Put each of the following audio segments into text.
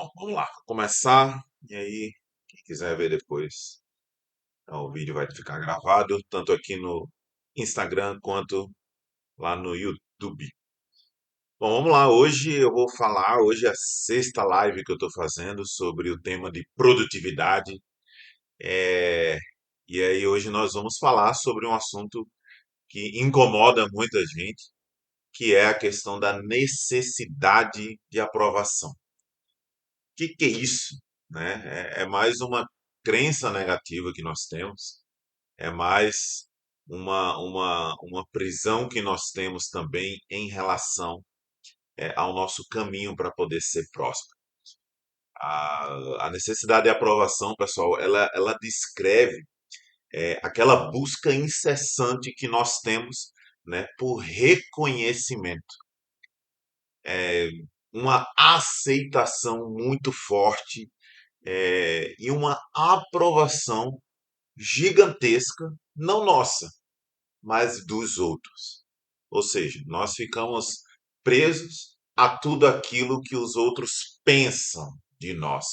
Bom, vamos lá, começar. E aí, quem quiser ver depois, o vídeo vai ficar gravado, tanto aqui no Instagram quanto lá no YouTube. Bom, vamos lá. Hoje eu vou falar, hoje é a sexta live que eu estou fazendo sobre o tema de produtividade. É, E aí, hoje nós vamos falar sobre um assunto que incomoda muita gente, que é a questão da necessidade de aprovação. O que é isso? Né? É mais uma crença negativa que nós temos, é mais uma prisão que nós temos também em relação ao nosso caminho para poder ser próspero. A necessidade de aprovação, pessoal, ela descreve aquela busca incessante que nós temos, né, por reconhecimento, uma aceitação muito forte e uma aprovação gigantesca, não nossa, mas dos outros. Ou seja, nós ficamos presos a tudo aquilo que os outros pensam de nós.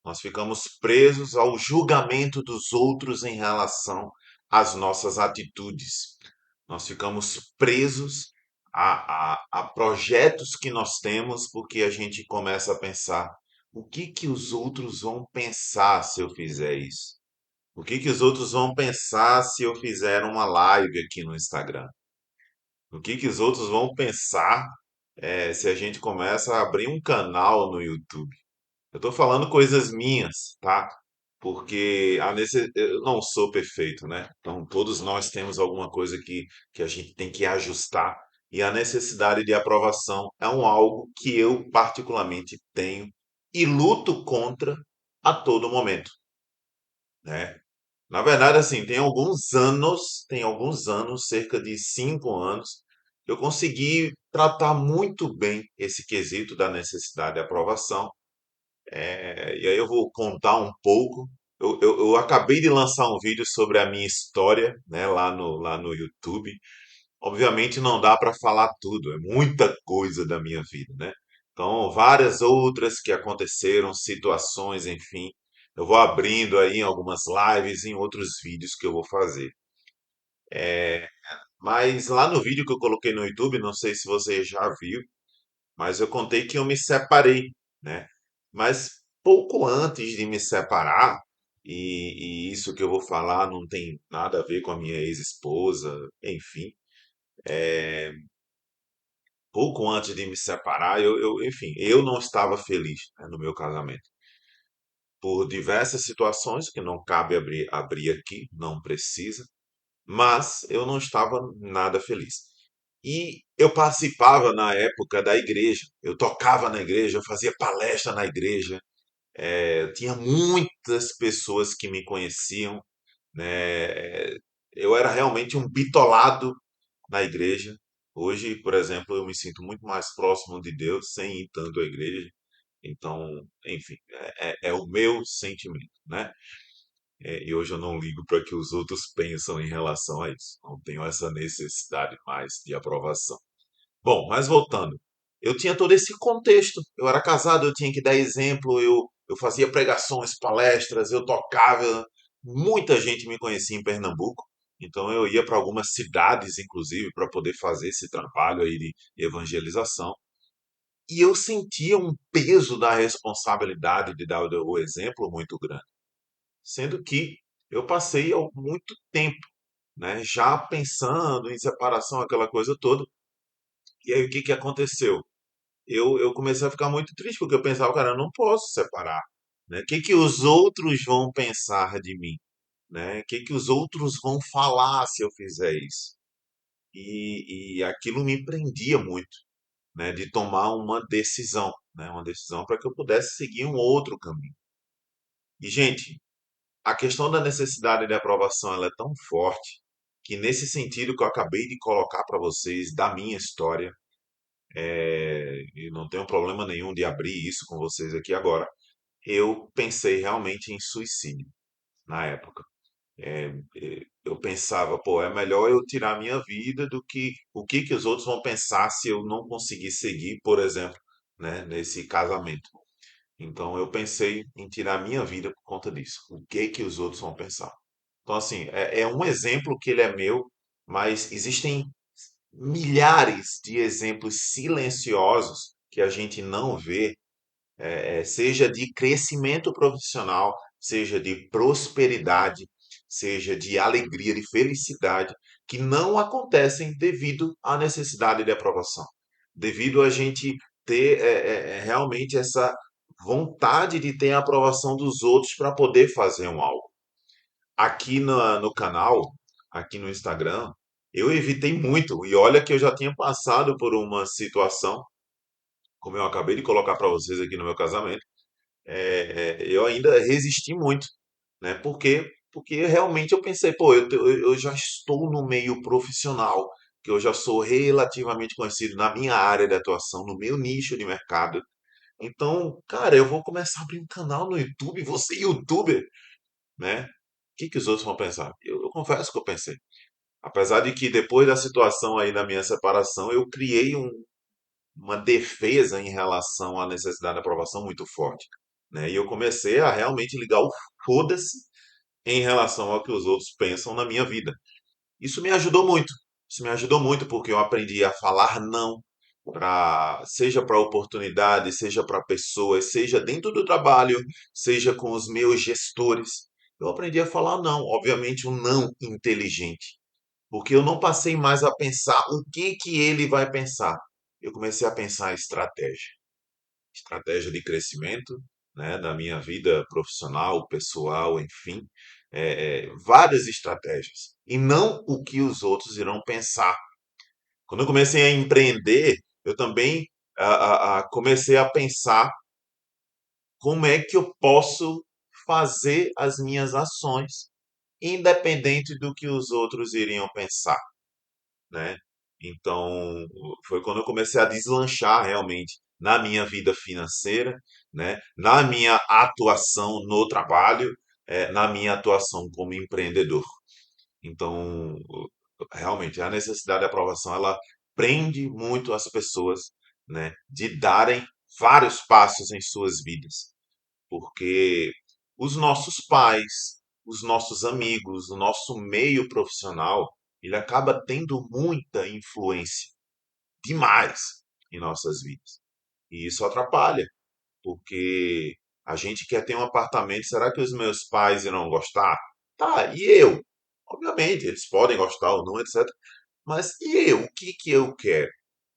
Nós ficamos presos ao julgamento dos outros em relação às nossas atitudes. Nós ficamos presos a projetos que nós temos porque a gente começa a pensar: o que os outros vão pensar se eu fizer isso? O que os outros vão pensar se eu fizer uma live aqui no Instagram? O que os outros vão pensar se a gente começa a abrir um canal no YouTube? Eu estou falando coisas minhas, tá? Porque eu não sou perfeito, né? Então todos nós temos alguma coisa que a gente tem que ajustar. E a necessidade de aprovação é algo que eu particularmente tenho e luto contra a todo momento, né? Na verdade, assim, tem alguns anos, cerca de 5 anos, eu consegui tratar muito bem esse quesito da necessidade de aprovação. E aí eu vou contar um pouco. Eu acabei de lançar um vídeo sobre a minha história, né, lá no YouTube. Obviamente não dá para falar tudo, é muita coisa da minha vida, né? Então, várias outras que aconteceram, situações, enfim. Eu vou abrindo aí em algumas lives, em outros vídeos que eu vou fazer. Mas lá no vídeo que eu coloquei no YouTube, não sei se você já viu, mas eu contei que eu me separei, né? Mas pouco antes de me separar, e isso que eu vou falar não tem nada a ver com a minha ex-esposa, enfim, pouco antes de me separar, enfim, eu não estava feliz, né, no meu casamento. Por diversas situações que não cabe abrir aqui, não precisa, mas eu não estava nada feliz. E eu participava na época da igreja, eu tocava na igreja, eu fazia palestra na igreja, tinha muitas pessoas que me conheciam, né? Eu era realmente um bitolado na igreja. Hoje, por exemplo, eu me sinto muito mais próximo de Deus sem ir tanto à igreja. Então, enfim, é o meu sentimento, né? E hoje eu não ligo para que os outros pensam em relação a isso. Não tenho essa necessidade mais de aprovação. Bom, mas voltando, eu tinha todo esse contexto. Eu era casado, eu tinha que dar exemplo, eu fazia pregações, palestras, eu tocava. Muita gente me conhecia em Pernambuco, então eu ia para algumas cidades, inclusive, para poder fazer esse trabalho aí de evangelização. E eu sentia um peso da responsabilidade de dar o exemplo muito grande, sendo que eu passei muito tempo, né, já pensando em separação, aquela coisa toda. E aí o que aconteceu? Eu comecei a ficar muito triste, porque eu pensava, cara, eu não posso separar, né? O que os outros vão pensar de mim, né? O que os outros vão falar se eu fizer isso? E aquilo me prendia muito, né? De tomar uma decisão, né? Uma decisão para que eu pudesse seguir um outro caminho. E, gente, a questão da necessidade de aprovação, ela é tão forte que nesse sentido que eu acabei de colocar para vocês da minha história, e não tenho problema nenhum de abrir isso com vocês aqui agora, eu pensei realmente em suicídio na época. Eu pensava, pô, é melhor eu tirar a minha vida do que que os outros vão pensar se eu não conseguir seguir, por exemplo, né, nesse casamento. Então eu pensei em tirar minha vida por conta disso. O que que os outros vão pensar? Então, assim, é um exemplo que ele é meu, mas existem milhares de exemplos silenciosos que a gente não vê, seja de crescimento profissional, seja de prosperidade, seja de alegria, de felicidade, que não acontecem devido à necessidade de aprovação, devido a gente ter realmente essa vontade de ter a aprovação dos outros para poder fazer um algo. Aqui no canal, aqui no Instagram, eu evitei muito, e olha que eu já tinha passado por uma situação, como eu acabei de colocar para vocês aqui no meu casamento, eu ainda resisti muito, né? Por quê? Porque realmente eu pensei, pô, eu já estou no meio profissional, que eu já sou relativamente conhecido na minha área de atuação, no meu nicho de mercado. Então, cara, eu vou começar a abrir um canal no YouTube, vou ser youtuber, né? O que que os outros vão pensar? Eu confesso que eu pensei. Apesar de que depois da situação aí da minha separação, eu criei uma defesa em relação à necessidade de aprovação muito forte, né? E eu comecei a realmente ligar o foda-se em relação ao que os outros pensam na minha vida. Isso me ajudou muito. Isso me ajudou muito porque eu aprendi a falar não para seja para oportunidades, seja para pessoas, seja dentro do trabalho, seja com os meus gestores. Eu aprendi a falar não, obviamente um não inteligente, porque eu não passei mais a pensar o que que ele vai pensar. Eu comecei a pensar em estratégia, estratégia de crescimento, né, da minha vida profissional, pessoal, enfim, várias estratégias. E não o que os outros irão pensar. Quando eu comecei a empreender, eu também comecei a pensar como é que eu posso fazer as minhas ações, independente do que os outros iriam pensar, né? Então, foi quando eu comecei a deslanchar realmente na minha vida financeira, né? Na minha atuação no trabalho, na minha atuação como empreendedor. Então, realmente, a necessidade de aprovação, ela prende muito as pessoas, né? De darem vários passos em suas vidas, porque os nossos pais, os nossos amigos, o nosso meio profissional, ele acaba tendo muita influência demais em nossas vidas. E isso atrapalha, porque a gente quer ter um apartamento, será que os meus pais irão gostar? Tá, e eu? Obviamente, eles podem gostar ou não, etc. Mas e eu? O que que eu quero,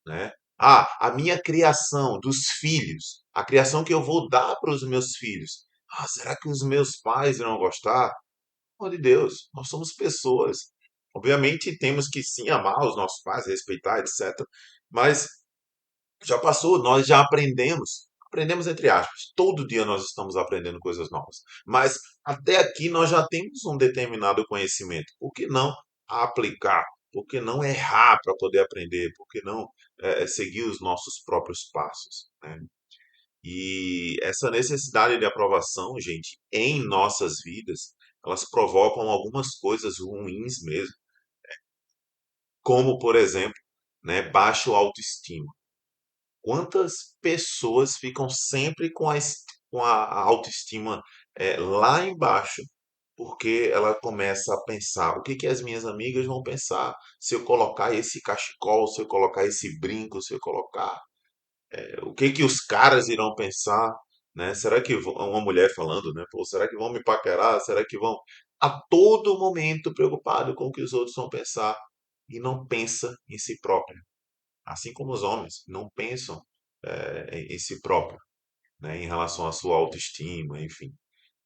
né? Ah, a minha criação dos filhos, a criação que eu vou dar para os meus filhos. Ah, será que os meus pais irão gostar? Pelo amor de Deus, nós somos pessoas. Obviamente temos que sim amar os nossos pais, respeitar, etc. Mas já passou, nós já aprendemos. Aprendemos entre aspas. Todo dia nós estamos aprendendo coisas novas. Mas até aqui nós já temos um determinado conhecimento. Por que não aplicar? Por que não errar para poder aprender? Por que não seguir os nossos próprios passos, né? E essa necessidade de aprovação, gente, em nossas vidas, elas provocam algumas coisas ruins mesmo, como, por exemplo, né, baixo autoestima. Quantas pessoas ficam sempre com a autoestima lá embaixo, porque ela começa a pensar: o que que as minhas amigas vão pensar se eu colocar esse cachecol, se eu colocar esse brinco, se eu colocar o que que os caras irão pensar, né? Será que uma mulher falando, né? Pô, será que vão me paquerar? Será que vão a todo momento preocupado com o que os outros vão pensar e não pensa em si própria, assim como os homens não pensam em si próprio, né? Em relação à sua autoestima, enfim.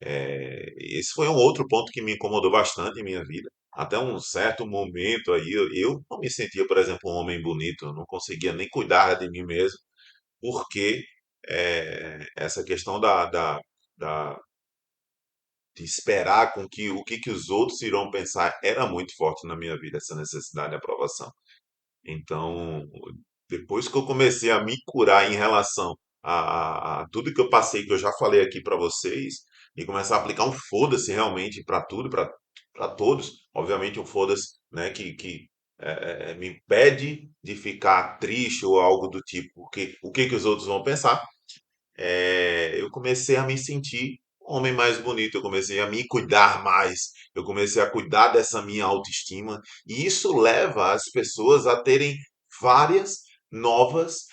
Esse foi um outro ponto que me incomodou bastante em minha vida. Até um certo momento aí, eu não me sentia, por exemplo, um homem bonito, eu não conseguia nem cuidar de mim mesmo porque essa questão da- de esperar com que o que, que os outros irão pensar era muito forte na minha vida, essa necessidade de aprovação. Então, depois que eu comecei a me curar em relação a tudo que eu passei, que eu já falei aqui para vocês, e começar a aplicar um foda-se realmente para tudo, para todos, obviamente um foda-se, né, que me impede de ficar triste ou algo do tipo, porque o que que os outros vão pensar? eu comecei a me sentir um homem mais bonito, eu comecei a me cuidar mais, eu comecei a cuidar dessa minha autoestima, e isso leva as pessoas a terem várias novas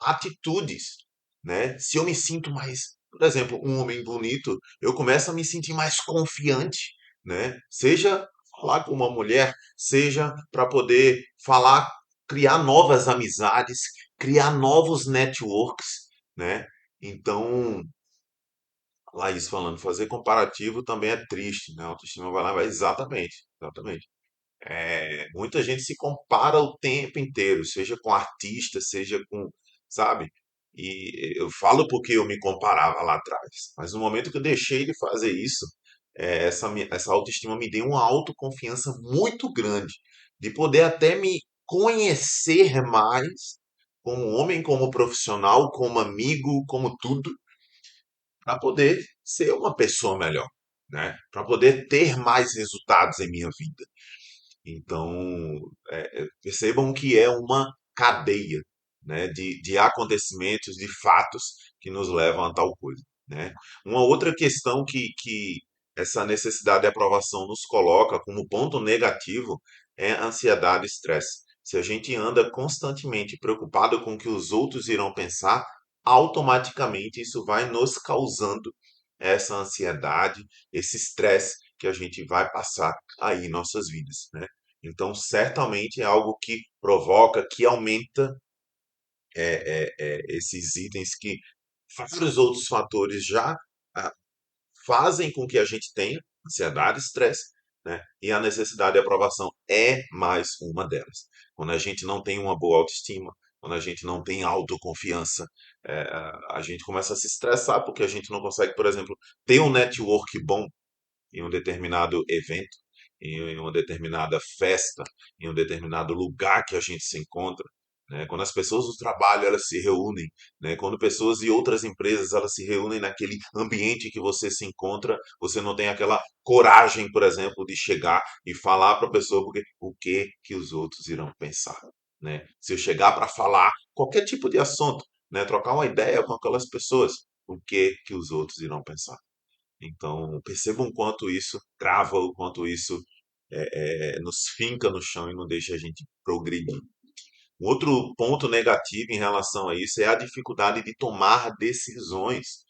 atitudes, né? Se eu me sinto mais, por exemplo, um homem bonito, eu começo a me sentir mais confiante, né? Seja falar com uma mulher, seja para poder falar, criar novas amizades, criar novos networks, né? Então, Laís falando, fazer comparativo também é triste, né? A autoestima vai lá, vai exatamente, exatamente. Muita gente se compara o tempo inteiro, seja com artista, seja com, sabe? E eu falo porque eu me comparava lá atrás, mas no momento que eu deixei de fazer isso, essa autoestima me deu uma autoconfiança muito grande, de poder até me conhecer mais como homem, como profissional, como amigo, como tudo, para poder ser uma pessoa melhor, né? Para poder ter mais resultados em minha vida. Então, percebam que é uma cadeia, né, de acontecimentos, de fatos que nos levam a tal coisa, né? Uma outra questão que essa necessidade de aprovação nos coloca como ponto negativo é a ansiedade e estresse. Se a gente anda constantemente preocupado com o que os outros irão pensar, automaticamente isso vai nos causando essa ansiedade, esse estresse que a gente vai passar aí em nossas vidas, né? Então, certamente é algo que provoca, que aumenta esses itens que vários outros fatores já ah, fazem com que a gente tenha ansiedade, estresse, né? E a necessidade de aprovação é mais uma delas. Quando a gente não tem uma boa autoestima, quando a gente não tem autoconfiança, a gente começa a se estressar porque a gente não consegue, por exemplo, ter um network bom em um determinado evento, em uma determinada festa, em um determinado lugar que a gente se encontra, né? Quando as pessoas do trabalho elas se reúnem, né? Quando pessoas de outras empresas elas se reúnem naquele ambiente que você se encontra, você não tem aquela coragem, por exemplo, de chegar e falar para a pessoa porque o que os outros irão pensar, né? Se eu chegar para falar qualquer tipo de assunto, né? Trocar uma ideia com aquelas pessoas, o que os outros irão pensar? Então, percebam o quanto isso trava, o quanto isso nos finca no chão e não deixa a gente progredir. Um outro ponto negativo em relação a isso é a dificuldade de tomar decisões.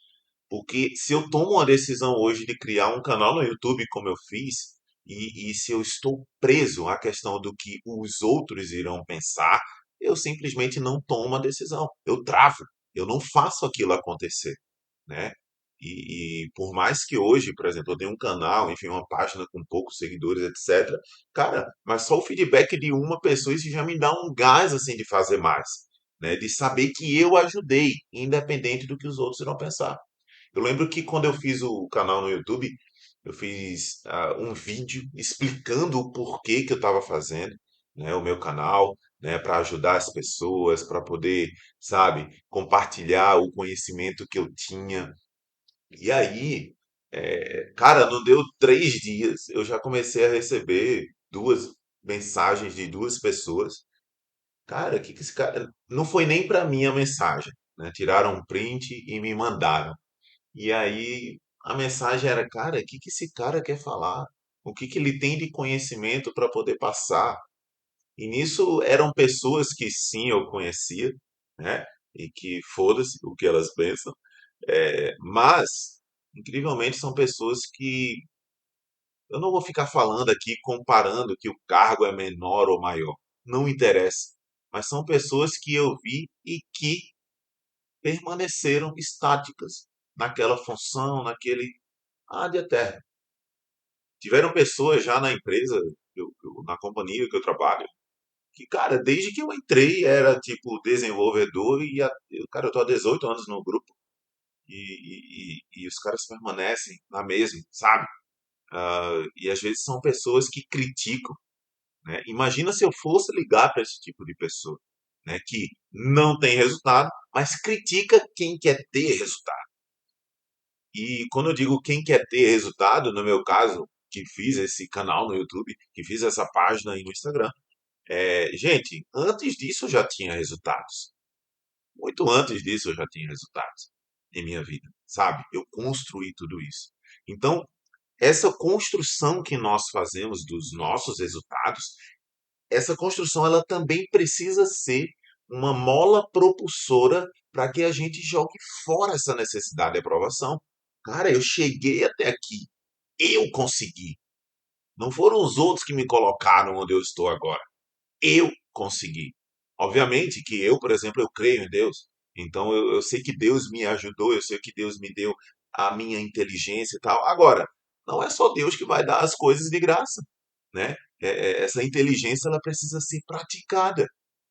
Porque se eu tomo uma decisão hoje de criar um canal no YouTube, como eu fiz, e se eu estou preso à questão do que os outros irão pensar, eu simplesmente não tomo a decisão. Eu travo, eu não faço aquilo acontecer, né? E por mais que hoje, por exemplo, eu tenha um canal, enfim, uma página com poucos seguidores, etc. Cara, mas só o feedback de uma pessoa, isso já me dá um gás, assim, de fazer mais, né? De saber que eu ajudei, independente do que os outros irão pensar. Eu lembro que quando eu fiz o canal no YouTube, eu fiz um vídeo explicando o porquê que eu estava fazendo, né, o meu canal, né, para ajudar as pessoas, para poder, sabe, compartilhar o conhecimento que eu tinha. E aí, cara, não deu 3 dias, eu já comecei a receber duas mensagens de duas pessoas. Cara, o que que esse cara. Não foi nem para mim a mensagem, né? Tiraram um print e me mandaram. E aí a mensagem era, cara, o que que esse cara quer falar? O que que ele tem de conhecimento para poder passar? E nisso eram pessoas que sim eu conhecia, né? E que foda-se o que elas pensam. Mas, incrivelmente, são pessoas que eu não vou ficar falando aqui comparando que o cargo é menor ou maior. Não interessa. Mas são pessoas que eu vi e que permaneceram estáticas naquela função, naquele ad eterno. Tiveram pessoas já na empresa, na companhia que eu trabalho, que, cara, desde que eu entrei era tipo desenvolvedor cara, eu tô há 18 anos no grupo e os caras permanecem na mesma, sabe? E às vezes são pessoas que criticam, né? Imagina se eu fosse ligar para esse tipo de pessoa, né? Que não tem resultado, mas critica quem quer ter resultado. E quando eu digo quem quer ter resultado, no meu caso, que fiz esse canal no YouTube, que fiz essa página aí no Instagram, gente, antes disso eu já tinha resultados. Muito antes disso eu já tinha resultados. em minha vida, sabe? Eu construí tudo isso. Então, essa construção que nós fazemos dos nossos resultados, essa construção ela também precisa ser uma mola propulsora para que a gente jogue fora essa necessidade de aprovação. Cara, eu cheguei até aqui, eu consegui. Não foram os outros que me colocaram onde eu estou agora. Eu consegui. Obviamente que eu, por exemplo, eu creio em Deus. Então eu sei que Deus me ajudou, eu sei que Deus me deu a minha inteligência e tal. Agora, não é só Deus que vai dar as coisas de graça, né? Essa inteligência ela precisa ser praticada.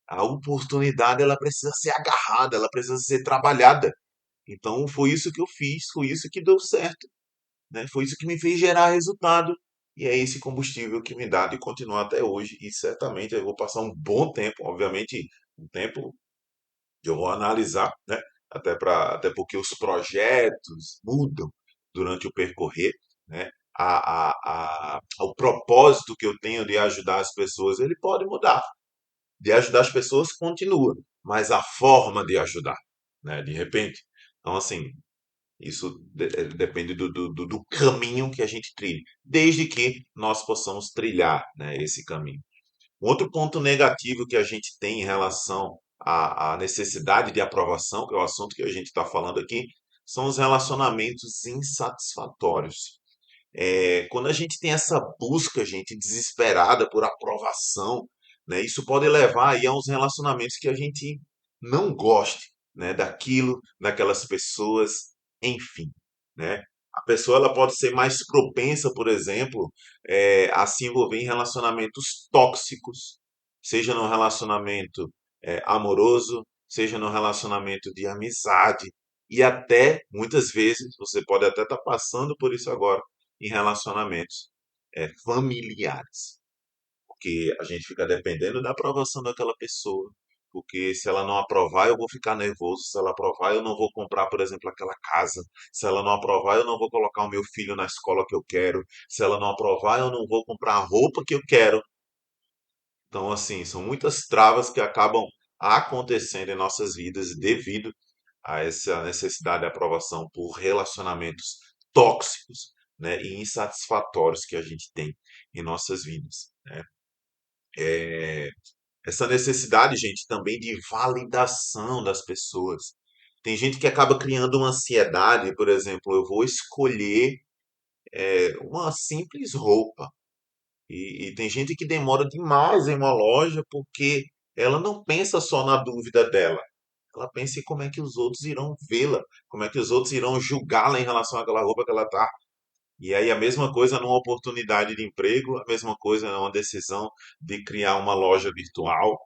A oportunidade ela precisa ser agarrada, ela precisa ser trabalhada. Então foi isso que eu fiz, foi isso que deu certo, né? Foi isso que me fez gerar resultado. E é esse combustível que me dá de continuar até hoje. E certamente eu vou passar um bom tempo, obviamente, um tempo que eu vou analisar, né? Até porque os projetos mudam durante o percorrer, né? O propósito que eu tenho de ajudar as pessoas, ele pode mudar. De ajudar as pessoas continua, mas a forma de ajudar, né? De repente. Então, assim, isso depende do caminho que a gente trilhe, desde que nós possamos trilhar, né, esse caminho. Um outro ponto negativo que a gente tem em relação à necessidade de aprovação, que é o assunto que a gente está falando aqui, são os relacionamentos insatisfatórios. Quando a gente tem essa busca, gente, desesperada por aprovação, né, isso pode levar aí a uns relacionamentos que a gente não goste, né, daquilo, daquelas pessoas, enfim, né? A pessoa ela pode ser mais propensa, por exemplo, a se envolver em relacionamentos tóxicos, seja num relacionamento amoroso, seja num relacionamento de amizade, e até, muitas vezes, você pode até estar passando por isso agora, em relacionamentos familiares, porque a gente fica dependendo da aprovação daquela pessoa, porque se ela não aprovar, eu vou ficar nervoso, se ela aprovar, eu não vou comprar, por exemplo, aquela casa, se ela não aprovar, eu não vou colocar o meu filho na escola que eu quero, se ela não aprovar, eu não vou comprar a roupa que eu quero. Então, assim, são muitas travas que acabam acontecendo em nossas vidas devido a essa necessidade de aprovação por relacionamentos tóxicos, né, e insatisfatórios que a gente tem em nossas vidas, né? É, essa necessidade, gente, também de validação das pessoas. Tem gente que acaba criando uma ansiedade, por exemplo, eu vou escolher uma simples roupa. E tem gente que demora demais em uma loja porque ela não pensa só na dúvida dela. Ela pensa em como é que os outros irão vê-la, como é que os outros irão julgá-la em relação àquela roupa que ela tá. E aí a mesma coisa numa oportunidade de emprego, a mesma coisa numa decisão de criar uma loja virtual,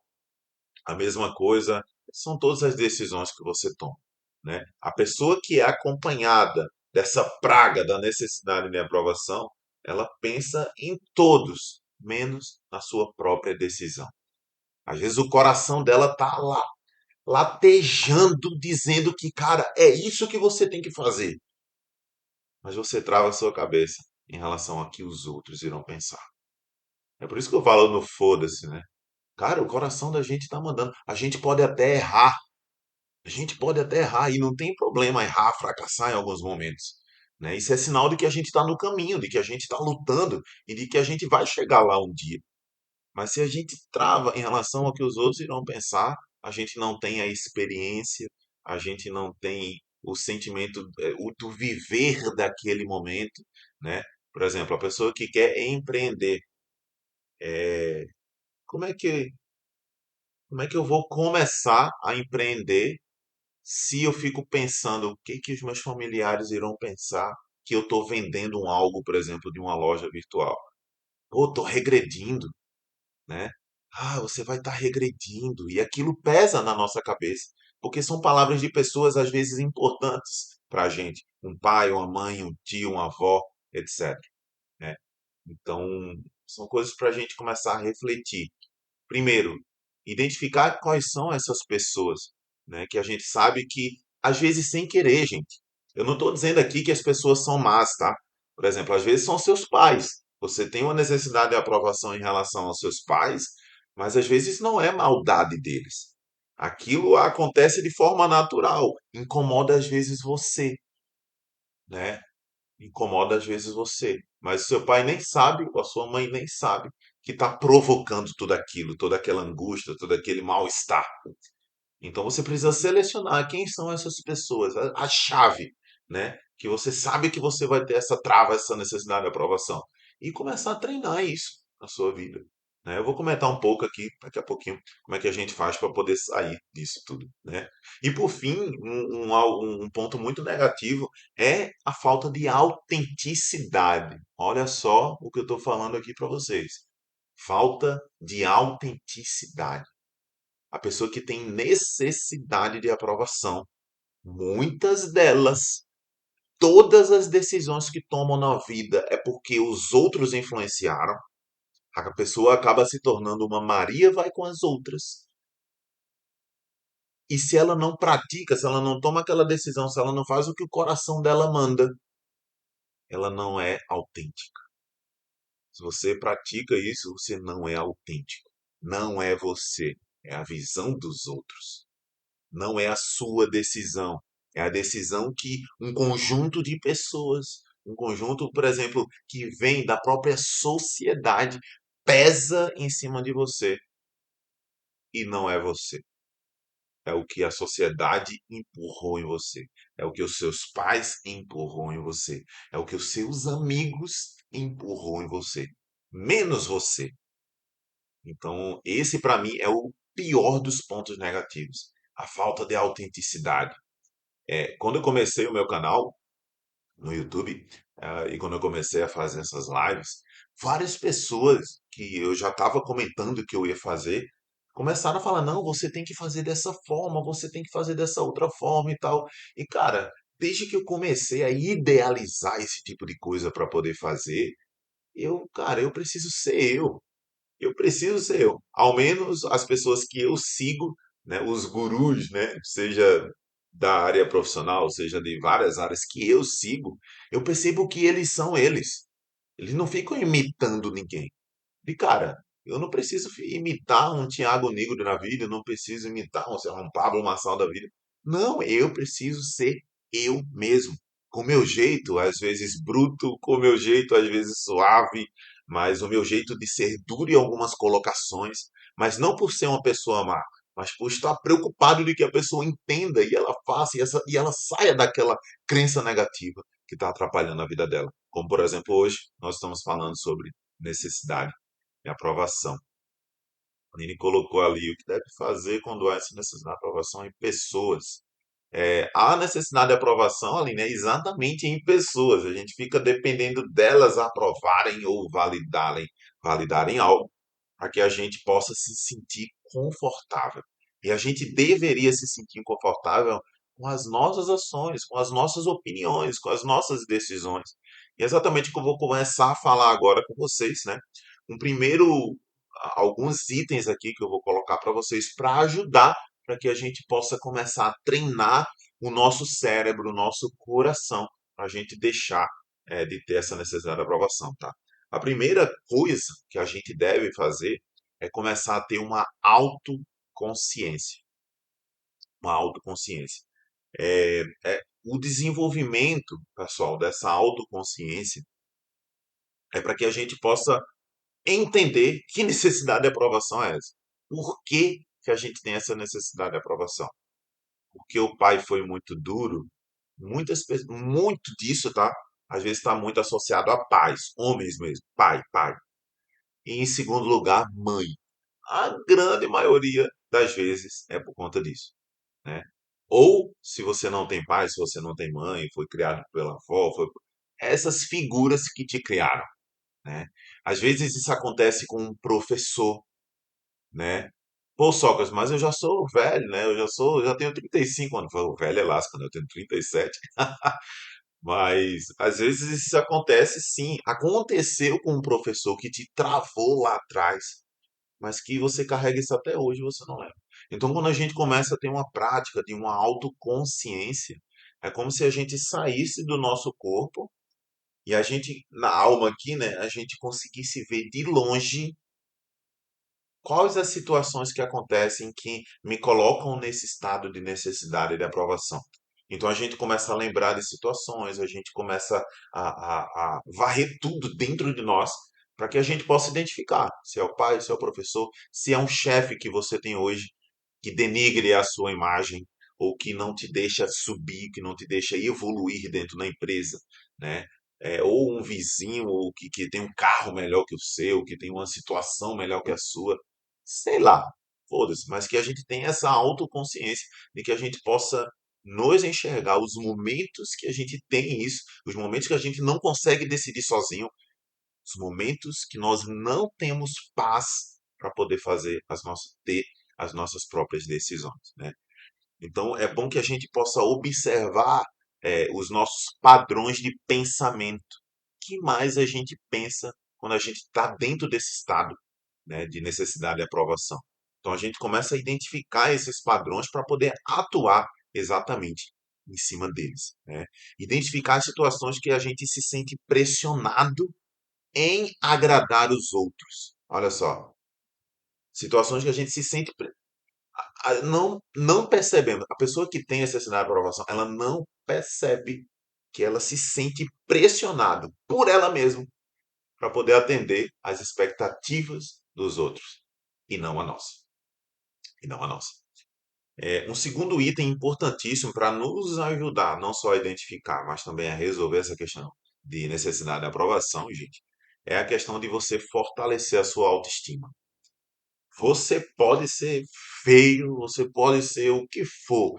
a mesma coisa, são todas as decisões que você toma, né? A pessoa que é acompanhada dessa praga da necessidade de aprovação, ela pensa em todos, menos na sua própria decisão. Às vezes o coração dela tá lá latejando, dizendo que, cara, é isso que você tem que fazer. Mas você trava a sua cabeça em relação a que os outros irão pensar. É por isso que eu falo no foda-se, né? Cara, o coração da gente tá mandando. A gente pode até errar. A gente pode até errar e não tem problema errar, fracassar em alguns momentos. Né? Isso é sinal de que a gente está no caminho, de que a gente está lutando e de que a gente vai chegar lá um dia. Mas se a gente trava em relação ao que os outros irão pensar, a gente não tem a experiência, a gente não tem o sentimento, o do viver daquele momento, né? Por exemplo, a pessoa que quer empreender, como é que, como é que eu vou começar a empreender se eu fico pensando o que que os meus familiares irão pensar que eu estou vendendo um algo, por exemplo, de uma loja virtual? Pô, estou regredindo, né? Ah, você vai estar regredindo. E aquilo pesa na nossa cabeça, porque são palavras de pessoas às vezes importantes para a gente, um pai, uma mãe, um tio, uma avó, etc. Né? Então, são coisas para a gente começar a refletir. Primeiro, identificar quais são essas pessoas, né? Que a gente sabe que, às vezes, sem querer, gente. Eu não estou dizendo aqui que as pessoas são más, tá? Por exemplo, às vezes são seus pais. Você tem uma necessidade de aprovação em relação aos seus pais, mas às vezes não é maldade deles. Aquilo acontece de forma natural, incomoda às vezes você, né? Incomoda às vezes você, mas o seu pai nem sabe, ou a sua mãe nem sabe que está provocando tudo aquilo, toda aquela angústia, todo aquele mal-estar. Então você precisa selecionar quem são essas pessoas, a chave, né? Que você sabe que você vai ter essa trava, essa necessidade de aprovação. E começar a treinar isso na sua vida. Né? Eu vou comentar um pouco aqui, daqui a pouquinho, como é que a gente faz para poder sair disso tudo. Né? E por fim, um ponto muito negativo é a falta de autenticidade. Olha só o que eu estou falando aqui para vocês. Falta de autenticidade. A pessoa que tem necessidade de aprovação. Muitas delas, todas as decisões que tomam na vida é porque os outros influenciaram. A pessoa acaba se tornando uma Maria vai com as outras. E se ela não pratica, se ela não toma aquela decisão, se ela não faz o que o coração dela manda, ela não é autêntica. Se você pratica isso, você não é autêntico. Não é você, é a visão dos outros. Não é a sua decisão. É a decisão que um conjunto de pessoas, um conjunto, por exemplo, que vem da própria sociedade, pesa em cima de você e não é você. É o que a sociedade empurrou em você. É o que os seus pais empurrou em você. É o que os seus amigos empurrou em você. Menos você. Então, esse para mim é o pior dos pontos negativos. A falta de autenticidade. Quando eu comecei o meu canal no YouTube, e quando eu comecei a fazer essas lives, várias pessoas que eu já estava comentando que eu ia fazer, começaram a falar, não, você tem que fazer dessa forma, você tem que fazer dessa outra forma e tal. E cara, desde que eu comecei a idealizar esse tipo de coisa para poder fazer, cara, eu preciso ser eu. Eu preciso ser eu. Ao menos as pessoas que eu sigo, né, os gurus, né, seja da área profissional, seja de várias áreas que eu sigo, eu percebo que eles são eles. Eles não ficam imitando ninguém. E, cara, eu não preciso imitar um Tiago Negro da vida, eu não preciso imitar um, sei lá, um Pablo Marçal da vida. Não, eu preciso ser eu mesmo. Com o meu jeito, às vezes bruto, com o meu jeito, às vezes suave, mas o meu jeito de ser duro em algumas colocações, mas não por ser uma pessoa má, mas por estar preocupado de que a pessoa entenda e ela faça e ela saia daquela crença negativa que está atrapalhando a vida dela. Como, por exemplo, hoje nós estamos falando sobre necessidade e aprovação. A Nini colocou ali o que deve fazer quando há essa necessidade de aprovação em pessoas. Há necessidade de aprovação, Aline, é exatamente em pessoas. A gente fica dependendo delas aprovarem ou validarem algo para que a gente possa se sentir confortável. E a gente deveria se sentir confortável com as nossas ações, com as nossas opiniões, com as nossas decisões. E é exatamente o que eu vou começar a falar agora com vocês, né? Um primeiro, alguns itens aqui que eu vou colocar para vocês para ajudar para que a gente possa começar a treinar o nosso cérebro, o nosso coração, para a gente deixar de ter essa necessidade de aprovação, tá? A primeira coisa que a gente deve fazer é começar a ter uma autoconsciência. Uma autoconsciência. O desenvolvimento, pessoal, dessa autoconsciência é para que a gente possa entender que necessidade de aprovação é essa. Por que, que a gente tem essa necessidade de aprovação? Porque o pai foi muito duro, muito disso, tá? Às vezes está muito associado a pais, homens mesmo, pai. E em segundo lugar, mãe. A grande maioria das vezes é por conta disso, né? Ou se você não tem pai, se você não tem mãe, foi criado pela avó, essas figuras que te criaram, né? Às vezes isso acontece com um professor, né? Pô, Sócrates, mas eu já sou velho, né? Já tenho 35 anos. O velho é lasca, né? Eu tenho 37. Mas às vezes isso acontece sim. Aconteceu com um professor que te travou lá atrás, mas que você carrega isso até hoje e você não lembra. Então, quando a gente começa a ter uma prática de uma autoconsciência, é como se a gente saísse do nosso corpo e a gente, na alma aqui, né, a gente conseguisse ver de longe quais as situações que acontecem que me colocam nesse estado de necessidade de aprovação. Então a gente começa a lembrar de situações, a gente começa a varrer tudo dentro de nós para que a gente possa identificar se é o pai, se é o professor, se é um chefe que você tem hoje que denigre a sua imagem ou que não te deixa subir, que não te deixa evoluir dentro da empresa, né? Ou um vizinho ou que tem um carro melhor que o seu, que tem uma situação melhor que a sua, sei lá, foda-se, mas que a gente tenha essa autoconsciência de que a gente possa nos enxergar os momentos que a gente tem isso, os momentos que a gente não consegue decidir sozinho, os momentos que nós não temos paz para poder ter as nossas próprias decisões, né? Então é bom que a gente possa observar os nossos padrões de pensamento. O que mais a gente pensa quando a gente está dentro desse estado, né, de necessidade de aprovação? Então a gente começa a identificar esses padrões para poder atuar exatamente em cima deles, né? Identificar as situações que a gente se sente pressionado em agradar os outros. Olha só, situações que a gente se sente não percebendo. A pessoa que tem necessidade de aprovação, ela não percebe que ela se sente pressionada por ela mesma para poder atender às expectativas dos outros e não a nossa. E não a nossa. Um segundo item importantíssimo para nos ajudar não só a identificar, mas também a resolver essa questão de necessidade de aprovação, gente, é a questão de você fortalecer a sua autoestima. Você pode ser feio, você pode ser o que for.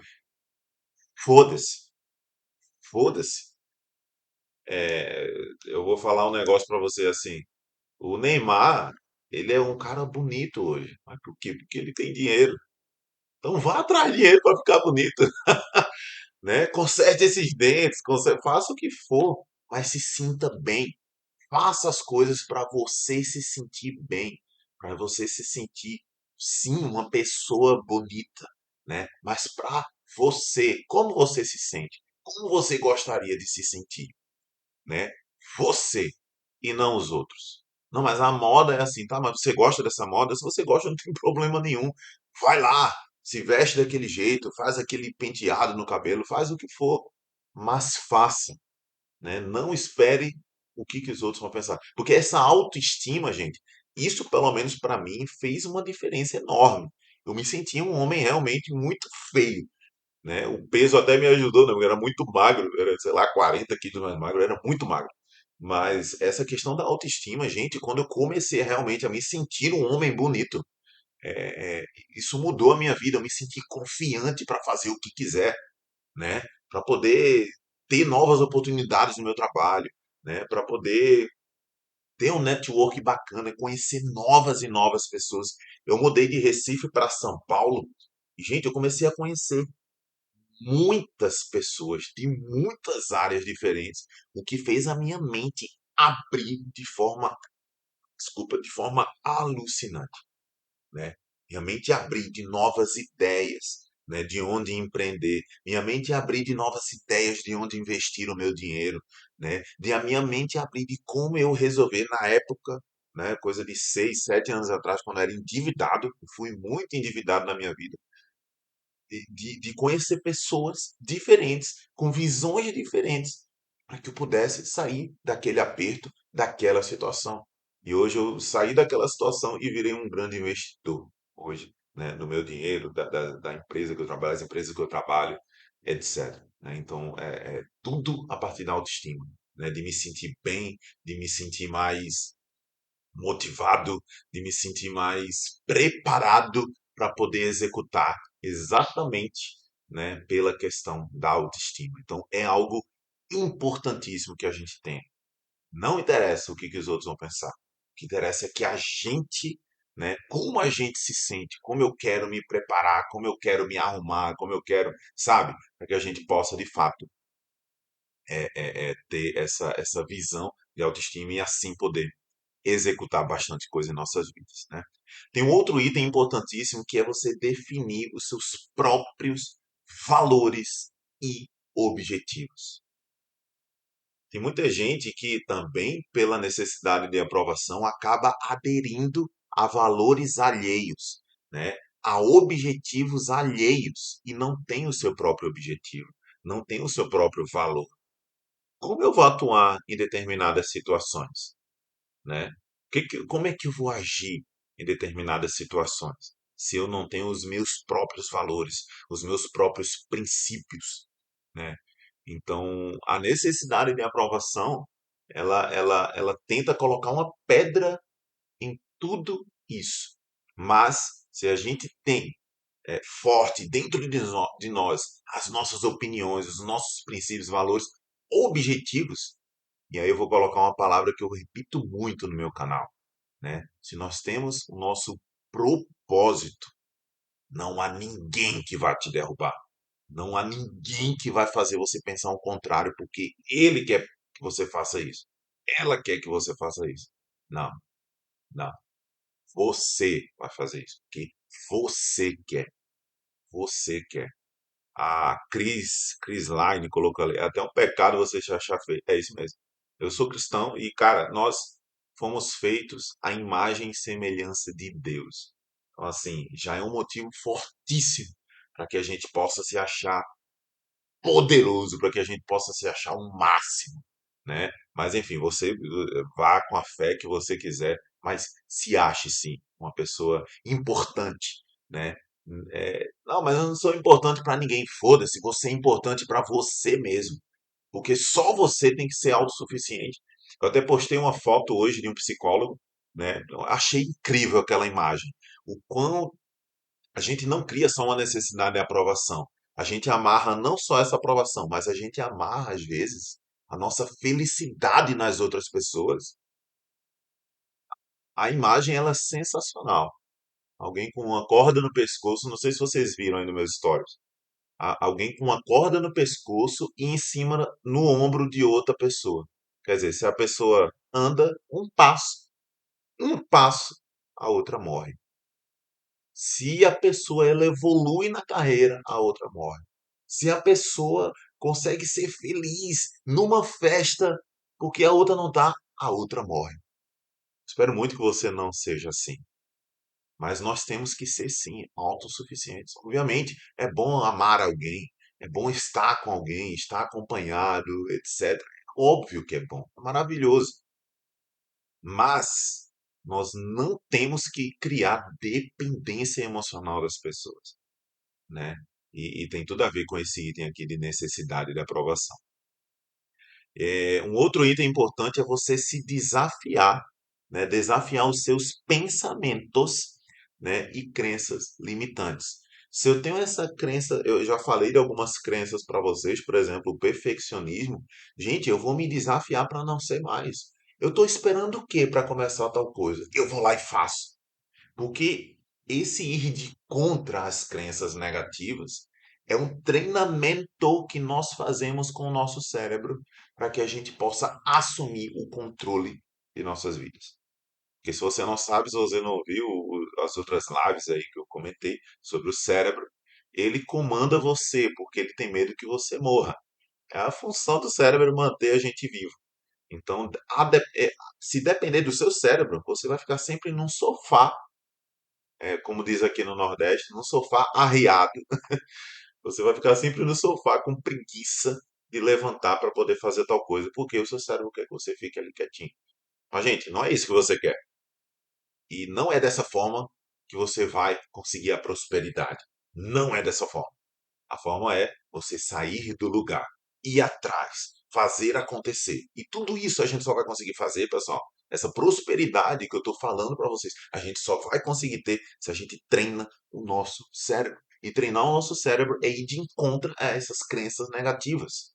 Foda-se. Foda-se. É, eu vou falar um negócio pra você assim. O Neymar, ele é um cara bonito hoje. Mas por quê? Porque ele tem dinheiro. Então vá atrás de dinheiro para ficar bonito, né? Conserte esses dentes, faça o que for, mas se sinta bem. Faça as coisas para você se sentir bem, para você se sentir, sim, uma pessoa bonita, né? Mas para você, como você se sente? Como você gostaria de se sentir, né? Você e não os outros. Não, mas a moda é assim, tá? Mas você gosta dessa moda? Se você gosta, não tem problema nenhum. Vai lá, se veste daquele jeito, faz aquele penteado no cabelo, faz o que for, mas faça, né? Não espere o que os outros vão pensar. Porque essa autoestima, gente, isso pelo menos para mim fez uma diferença enorme. Eu me sentia um homem realmente muito feio, né? O peso até me ajudou, né? Eu era muito magro, era, sei lá, 40 quilos mais magro, eu era muito magro. Mas essa questão da autoestima, gente, quando eu comecei realmente a me sentir um homem bonito, é, é, isso mudou a minha vida. Eu me senti confiante para fazer o que quiser, né? Para poder ter novas oportunidades no meu trabalho, né? Para poder ter um network bacana, conhecer novas e novas pessoas. Eu mudei de Recife para São Paulo e, gente, eu comecei a conhecer muitas pessoas de muitas áreas diferentes, o que fez a minha mente abrir de forma, desculpa, de forma alucinante, né? Minha mente abrir de novas ideias, né, de onde empreender, minha mente abrir de novas ideias de onde investir o meu dinheiro, né, de a minha mente abrir de como eu resolver na época, né, coisa de 6, 7 anos atrás, quando eu era endividado, eu fui muito endividado na minha vida, de conhecer pessoas diferentes, com visões diferentes, para que eu pudesse sair daquele aperto, daquela situação. E hoje eu saí daquela situação e virei um grande investidor, hoje, né, do meu dinheiro, da empresa que eu trabalho, das empresas que eu trabalho, etc. Né? Então, é tudo a partir da autoestima, né, de me sentir bem, de me sentir mais motivado, de me sentir mais preparado para poder executar exatamente, né, pela questão da autoestima. Então é algo importantíssimo que a gente tem. Não interessa o que os outros vão pensar. O que interessa é que a gente, né, como a gente se sente, como eu quero me preparar, como eu quero me arrumar, como eu quero, sabe, para que a gente possa de fato ter essa visão de autoestima e assim poder executar bastante coisa em nossas vidas, né? Tem um outro item importantíssimo que é você definir os seus próprios valores e objetivos. Tem muita gente que também, pela necessidade de aprovação, acaba aderindo a valores alheios, né? A objetivos alheios e não tem o seu próprio objetivo, não tem o seu próprio valor. Como eu vou atuar em determinadas situações, né? Como é que eu vou agir em determinadas situações se eu não tenho os meus próprios valores, os meus próprios princípios, né? Então, a necessidade de aprovação, ela tenta colocar uma pedra em tudo isso. Mas se a gente tem forte dentro de nós as nossas opiniões, os nossos princípios, valores, objetivos, e aí eu vou colocar uma palavra que eu repito muito no meu canal, né? Se nós temos o nosso propósito, não há ninguém que vai te derrubar. Não há ninguém que vai fazer você pensar o contrário, porque ele quer que você faça isso. Ela quer que você faça isso. Não, não. Você vai fazer isso, porque você quer. Você quer. A Cris Line colocou ali, é até um pecado você se achar feio. É isso mesmo. Eu sou cristão e, cara, nós fomos feitos à imagem e semelhança de Deus. Então, assim, já é um motivo fortíssimo para que a gente possa se achar poderoso, para que a gente possa se achar o máximo, né? Mas, enfim, você vá com a fé que você quiser, mas se ache sim uma pessoa importante, né? Não, mas eu não sou importante para ninguém. Foda-se, você é importante para você mesmo. Porque só você tem que ser autossuficiente. Eu até postei uma foto hoje de um psicólogo, né? Eu achei incrível aquela imagem. O quão a gente não cria só uma necessidade de aprovação. A gente amarra não só essa aprovação, mas a gente amarra, às vezes, a nossa felicidade nas outras pessoas. A imagem, ela é sensacional. Alguém com uma corda no pescoço, não sei se vocês viram aí nos meus stories. Alguém com uma corda no pescoço e em cima no ombro de outra pessoa. Quer dizer, se a pessoa anda um passo, a outra morre. Se a pessoa ela evolui na carreira, a outra morre. Se a pessoa consegue ser feliz numa festa porque a outra não tá, a outra morre. Espero muito que você não seja assim. Mas nós temos que ser, sim, autossuficientes. Obviamente, é bom amar alguém, é bom estar com alguém, estar acompanhado, etc. Óbvio que é bom, é maravilhoso. Mas nós não temos que criar dependência emocional das pessoas, né? E tem tudo a ver com esse item aqui de necessidade de aprovação. Um outro item importante é você se desafiar, né? Desafiar os seus pensamentos, né? E crenças limitantes. Se eu tenho essa crença, eu já falei de algumas crenças para vocês, por exemplo, o perfeccionismo. Gente, eu vou me desafiar para não ser mais. Eu estou esperando o quê para começar tal coisa? Eu vou lá e faço. Porque esse ir de contra as crenças negativas é um treinamento que nós fazemos com o nosso cérebro para que a gente possa assumir o controle de nossas vidas. Porque se você não sabe, se você não ouviu as outras lives aí que eu comentei sobre o cérebro, ele comanda você porque ele tem medo que você morra. É a função do cérebro manter a gente vivo. Então, se depender do seu cérebro, você vai ficar sempre num sofá, como diz aqui no Nordeste, num sofá arriado. Você vai ficar sempre no sofá com preguiça de levantar para poder fazer tal coisa, porque o seu cérebro quer que você fique ali quietinho. Mas, gente, não é isso que você quer. E não é dessa forma que você vai conseguir a prosperidade. Não é dessa forma. A forma é você sair do lugar, ir atrás, fazer acontecer. E tudo isso a gente só vai conseguir fazer, pessoal. Essa prosperidade que eu estou falando para vocês, a gente só vai conseguir ter se a gente treina o nosso cérebro. E treinar o nosso cérebro é ir de encontro a essas crenças negativas.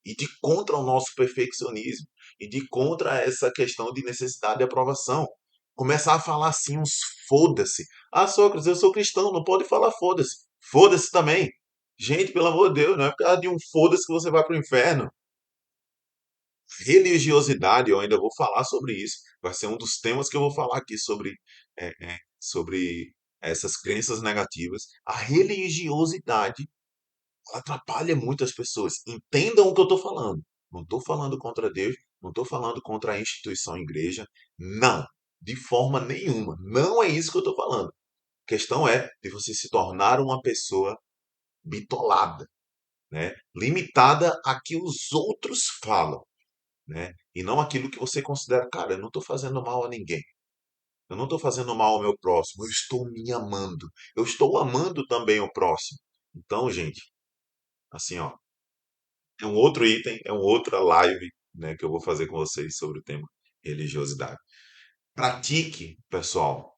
E de contra o nosso perfeccionismo. E de contra essa questão de necessidade de aprovação. Começar a falar assim uns foda-se. Ah, Sócrates, eu sou cristão, não pode falar foda-se. Foda-se também. Gente, pelo amor de Deus, não é por causa de um foda-se que você vai para o inferno. Religiosidade, eu ainda vou falar sobre isso. Vai ser um dos temas que eu vou falar aqui sobre essas crenças negativas. A religiosidade ela atrapalha muitas pessoas. Entendam o que eu estou falando. Não estou falando contra Deus, não estou falando contra a instituição igreja. Não. De forma nenhuma. Não é isso que eu estou falando. A questão é de você se tornar uma pessoa bitolada, né? Limitada a que os outros falam, né? E não aquilo que você considera, cara, eu não estou fazendo mal a ninguém. Eu não estou fazendo mal ao meu próximo, eu estou me amando. Eu estou amando também o próximo. Então, gente, assim, ó, é um outro item, é uma outra live, né, que eu vou fazer com vocês sobre o tema religiosidade. Pratique, pessoal,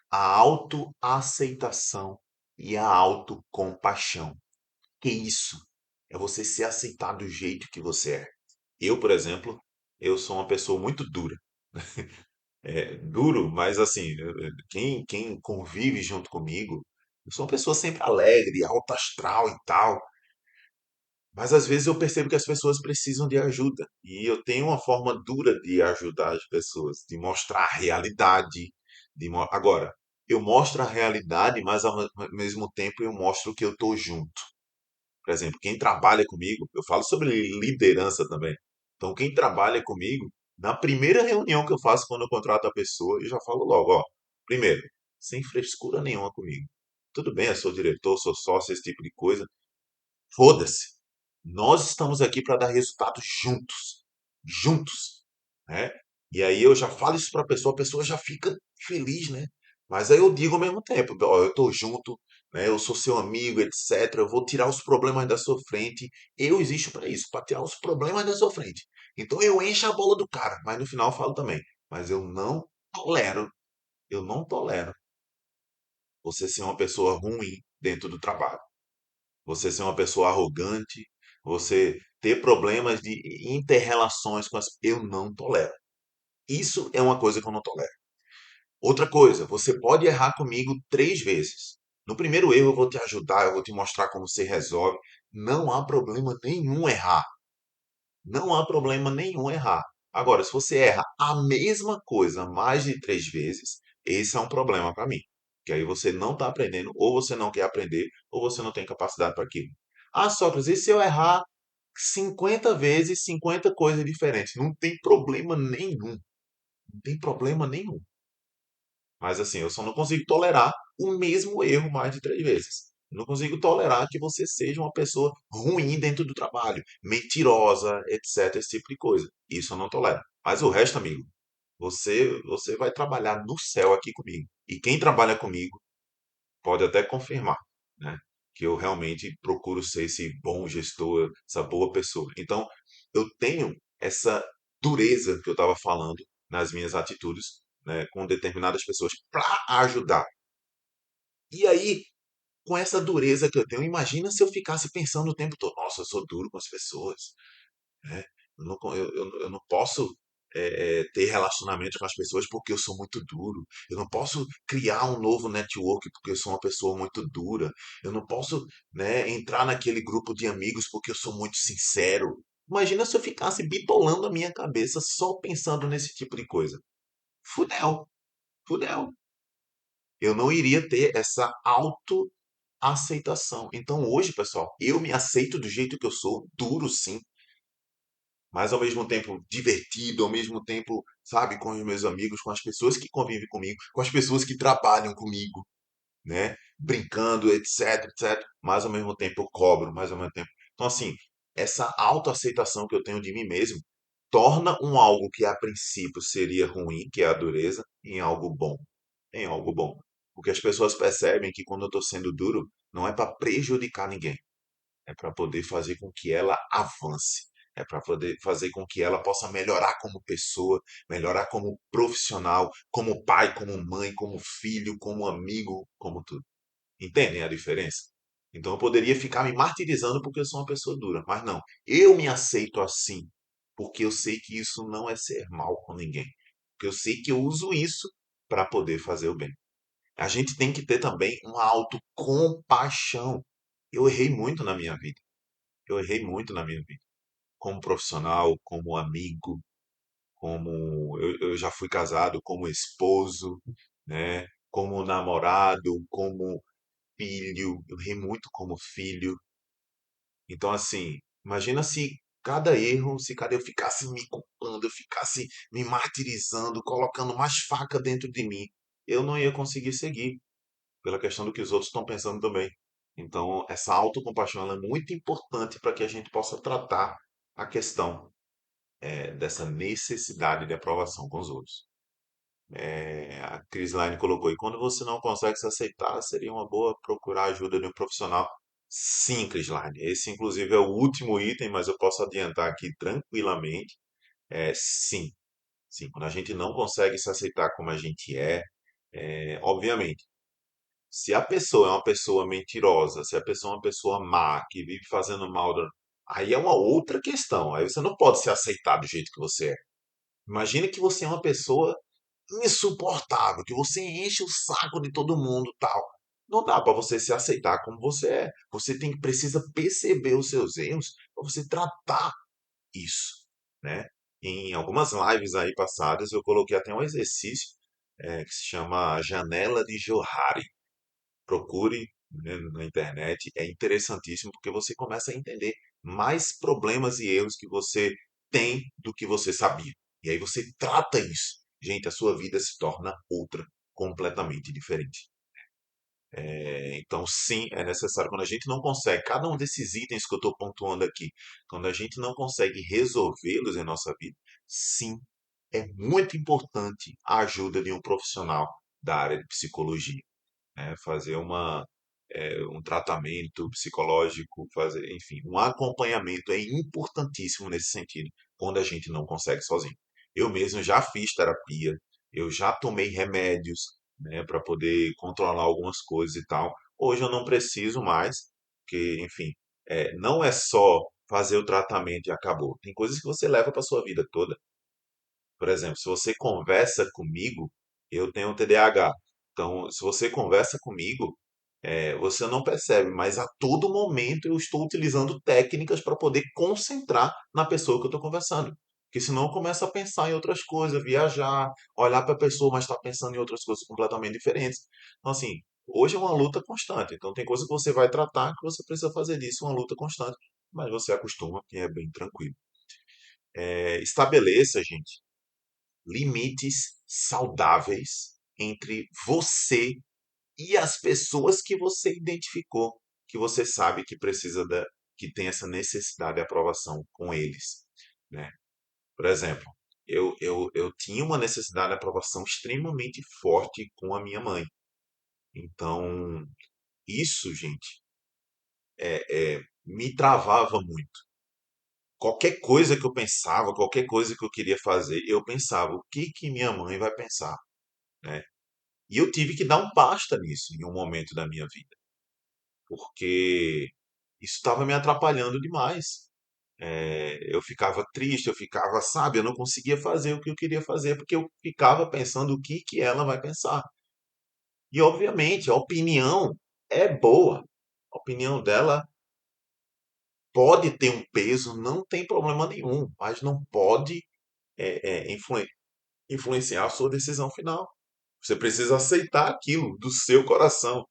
a autoaceitação e a autocompaixão. Que isso? É você se aceitar do jeito que você é. Eu, por exemplo, eu sou uma pessoa muito dura. É, duro, mas assim, quem convive junto comigo, eu sou uma pessoa sempre alegre, alto astral e tal. Mas às vezes eu percebo que as pessoas precisam de ajuda. E eu tenho uma forma dura de ajudar as pessoas, de mostrar a realidade. Agora, eu mostro a realidade, mas ao mesmo tempo eu mostro que eu estou junto. Por exemplo, quem trabalha comigo, eu falo sobre liderança também. Então, quem trabalha comigo, na primeira reunião que eu faço quando eu contrato a pessoa, eu já falo logo, ó, primeiro, sem frescura nenhuma comigo. Tudo bem, eu sou diretor, sou sócio, esse tipo de coisa. Foda-se. Nós estamos aqui para dar resultados juntos. Juntos. Né? E aí eu já falo isso para a pessoa já fica feliz, né? Mas aí eu digo ao mesmo tempo, ó, eu estou junto, né? Eu sou seu amigo, etc. Eu vou tirar os problemas da sua frente. Eu existo para isso, para tirar os problemas da sua frente. Então eu encho a bola do cara, mas no final eu falo também. Mas tolero, eu não tolero você ser uma pessoa ruim dentro do trabalho. Você ser uma pessoa arrogante, você ter problemas de interrelações com as. Eu não tolero. Isso é uma coisa que eu não tolero. Outra coisa, você pode errar comigo 3 vezes. No primeiro erro eu vou te ajudar, eu vou te mostrar como você resolve. Não há problema nenhum errar. Não há problema nenhum errar. Agora, se você erra a mesma coisa mais de 3 vezes, esse é um problema para mim. Que aí você não está aprendendo, ou você não quer aprender, ou você não tem capacidade para aquilo. Ah, Sócrates, e se eu errar 50 vezes, 50 coisas diferentes? Não tem problema nenhum. Não tem problema nenhum. Mas assim, eu só não consigo tolerar o mesmo erro mais de 3 vezes. Eu não consigo tolerar que você seja uma pessoa ruim dentro do trabalho, mentirosa, etc, esse tipo de coisa. Isso eu não tolero. Mas o resto, amigo, você vai trabalhar no céu aqui comigo. E quem trabalha comigo pode até confirmar, né? Que eu realmente procuro ser esse bom gestor, essa boa pessoa. Então, eu tenho essa dureza que eu estava falando nas minhas atitudes, né, com determinadas pessoas para ajudar. E aí, com essa dureza que eu tenho, imagina se eu ficasse pensando o tempo todo, nossa, eu sou duro com as pessoas, né? Eu não posso ter relacionamento com as pessoas porque eu sou muito duro. Eu não posso criar um novo network porque eu sou uma pessoa muito dura. Eu não posso, né, entrar naquele grupo de amigos porque eu sou muito sincero. Imagina se eu ficasse bitolando a minha cabeça só pensando nesse tipo de coisa. Fudeu, fudeu. Eu não iria ter essa autoaceitação. Então hoje, pessoal, eu me aceito do jeito que eu sou, duro sim, mas ao mesmo tempo divertido, ao mesmo tempo, sabe, com os meus amigos, com as pessoas que convivem comigo, com as pessoas que trabalham comigo, né? Brincando, etc, etc. Mas ao mesmo tempo eu cobro, mais ao mesmo tempo. Então, assim, essa autoaceitação que eu tenho de mim mesmo torna um algo que a princípio seria ruim, que é a dureza, em algo bom. Em algo bom. Porque as pessoas percebem que quando eu estou sendo duro, não é para prejudicar ninguém, é para poder fazer com que ela avance, é para poder fazer com que ela possa melhorar como pessoa, melhorar como profissional, como pai, como mãe, como filho, como amigo, como tudo. Entendem a diferença? Então eu poderia ficar me martirizando porque eu sou uma pessoa dura, mas não. Eu me aceito assim, porque eu sei que isso não é ser mal com ninguém. Porque eu sei que eu uso isso para poder fazer o bem. A gente tem que ter também uma autocompaixão. Eu errei muito na minha vida. Eu errei muito na minha vida. Como profissional, como amigo, como eu já fui casado como esposo, né? Como namorado, como filho. Eu errei muito como filho. Então, assim, imagina se cada erro, se cada eu ficasse me eu ficasse me martirizando, colocando mais faca dentro de mim, eu não ia conseguir seguir, pela questão do que os outros estão pensando também. Então, essa autocompaixão ela é muito importante para que a gente possa tratar a questão dessa necessidade de aprovação com os outros. A Chris Line colocou, e quando você não consegue se aceitar, seria uma boa procurar a ajuda de um profissional. Sim, Chris Line. Esse, inclusive, é o último item, mas eu posso adiantar aqui tranquilamente. Sim, sim. Quando a gente não consegue se aceitar como a gente obviamente, se a pessoa é uma pessoa mentirosa, se a pessoa é uma pessoa má, que vive fazendo mal, aí é uma outra questão. Aí você não pode se aceitar do jeito que você é. Imagina que você é uma pessoa insuportável, que você enche o saco de todo mundo, tal. Não dá para você se aceitar como você é. Você precisa perceber os seus erros para você tratar isso, né? Em algumas lives aí passadas eu coloquei até um exercício que se chama Janela de Johari. Procure, né, na internet, é interessantíssimo porque você começa a entender mais problemas e erros que você tem do que você sabia. E aí você trata isso. Gente, a sua vida se torna outra, completamente diferente. Então, sim, é necessário. Quando a gente não consegue, cada um desses itens que eu estou pontuando aqui, quando a gente não consegue resolvê-los em nossa vida, sim, é muito importante a ajuda de um profissional da área de psicologia, né? Fazer um tratamento psicológico, fazer, enfim, um acompanhamento é importantíssimo nesse sentido, quando a gente não consegue sozinho. Eu mesmo já fiz terapia, eu já tomei remédios, né, para poder controlar algumas coisas e tal. Hoje eu não preciso mais, porque, enfim, não é só fazer o tratamento e acabou. Tem coisas que você leva para sua vida toda. Por exemplo, se você conversa comigo, eu tenho TDAH. Então, se você conversa comigo, você não percebe, mas a todo momento eu estou utilizando técnicas para poder concentrar na pessoa que eu estou conversando. Porque senão eu começo a pensar em outras coisas, viajar, olhar para a pessoa, mas estar pensando em outras coisas completamente diferentes. Então, assim, hoje é uma luta constante. Então, tem coisa que você vai tratar que você precisa fazer disso, uma luta constante. Mas você acostuma e é bem tranquilo. Estabeleça, gente, limites saudáveis entre você e as pessoas que você identificou, que você sabe que que tem essa necessidade de aprovação com eles, né? Por exemplo, eu tinha uma necessidade de aprovação extremamente forte com a minha mãe. Então, isso, gente, me travava muito. Qualquer coisa que eu pensava, qualquer coisa que eu queria fazer, eu pensava, o que que minha mãe vai pensar, né? E eu tive que dar um basta nisso em um momento da minha vida, porque isso estava me atrapalhando demais. Eu ficava triste, eu ficava, sabe, eu não conseguia fazer o que eu queria fazer, porque eu ficava pensando o que que ela vai pensar. E, obviamente, a opinião é boa. A opinião dela pode ter um peso, não tem problema nenhum, mas não pode influenciar a sua decisão final. Você precisa aceitar aquilo do seu coração